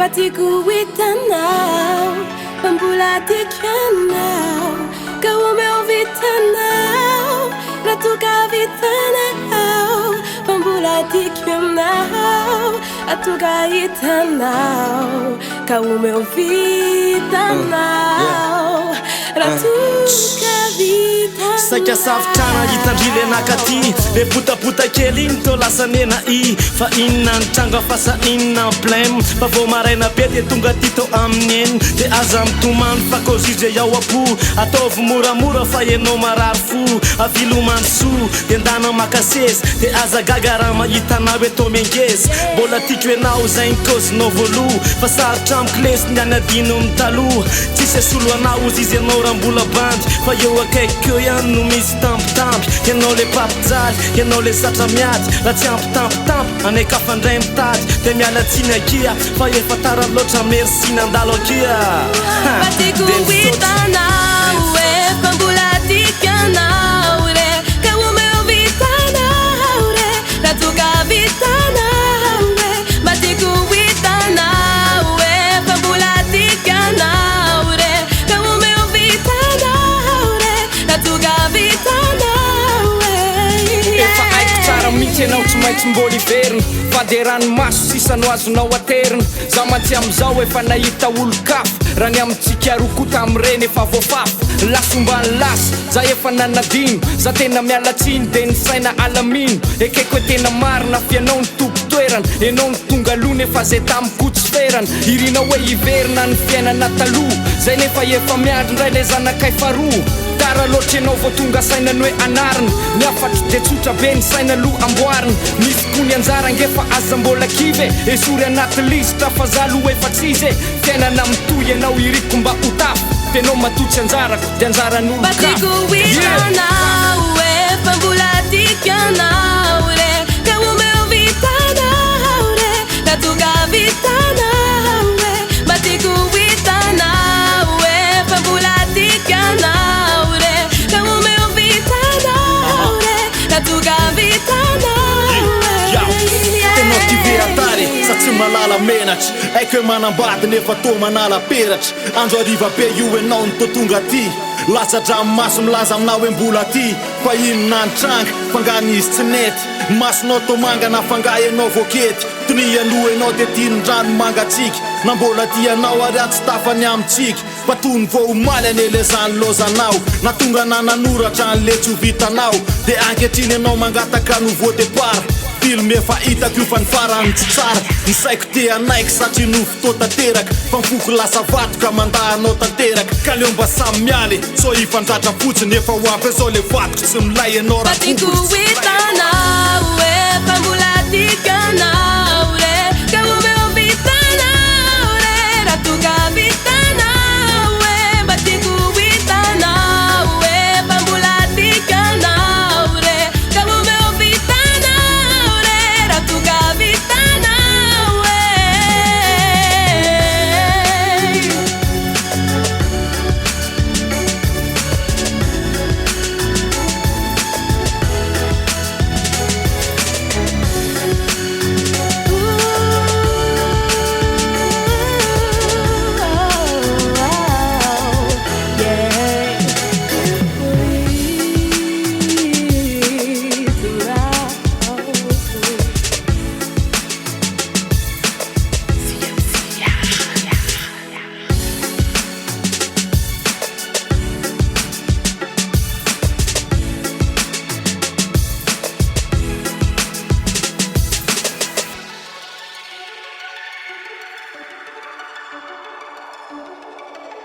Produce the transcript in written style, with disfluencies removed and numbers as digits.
Batiku witanao, pambulati kianao, kaume vitanao, ratuka vitanao, pambulati kianao, atuka itanao, kaume vitanao, ratuka vitanao. Saika savitrana hitandrile anakaty le potapotaky kely iny tô lasa nena I fa inona ny tranga fasa inona blème fa vao maraina be de tonga ty tô amin'ny eny de aza mitomany fa kozizay ao apo ataovy moramora fa ianao marary fo avilomany so de ndana makasezy de aza gaga raha mahitanao hoe tô mengezy mbola tiako ianao zay ny kozinao voaloha fa sarotra amiko lesy ny anadino amin'ny taloha tsisy asolo anao ozy izy ianao raha mbola bandy fa eo akaikikeo ihany no misy tampitampy ianao le papijaly ianao le zatra miady raha tsy ampitampitampy anay ka fandray mitady de miala tsiny akia fa efa tara loatra merci nandalo akia Batiku witanao e pambulati kianao re kaume vitanao re ratuka vitanao re Batiku witanao e pambulati kianao re kaume vitanao re ratuka vitanao re efa aiko tsara mihitsy ianao tsy maintsy mbola iveriny fa de ranomaso sisano azonao ateriny za mantsy amizao efa nahita olo-kafo raha ny amintsika rokota am'ireny efa voafafo lasombany lasy za efa nanadino za tena mialatsiny de ny saina alamino ekeko hoe tena marina fianao ny tompo-toerana ianao ny tonga alony efa zay tamiko tsy ferana irinao hoe iverina ny fiainana taloha zay nefa efa miandry ndray le zanakay faroa tara loatra ianao vao tonga sainany hoe anariny miafatry de tsotra be ny saina aloha amboariny misy kony anjara ngefa aza mbola kive esory anaty lisitra fa zalo efa tsizy fiainana mitoy ianao iriko mba ho tafo tenao matotsy anjarako de anjaran'olo Batiku witanao e pambulati kianao re kaume vitanao re ratuka vitanao re Batiku witanao e pambulati kianao re kaume vitanao re ratuka vitanao re Tenao tive atary sa tsy malala menatry aiko hoe manambady nefa tô manala peratry andro ariva be io ianao ny tô tonga ty latsa-dranomaso milaza aminao hoe mbola ty fa inona ny tranga fangan'izy tsy nety masonao tô manga na fanga ianao vokety tony aloha ianao de tinon-drano mangatsika na mbola ty ianao ary atsy tafany amintsika fa tony vao omaly anelezany lozanao na tonga nananoratra an'le tsy ho vitanao de anketriny ianao mangataka nouveau départ film efa hitako io fa ny farany tsy tsara ny saiko te anaiky satria no fotoa tanteraka fa mifoko lasa vatoka mandahanao tanteraka ka leo mba samy mialy so ifandratra fotsiny efa ho ampy zao le vatoko tsy milay ianao raha Batiku witanao e pambulati kianao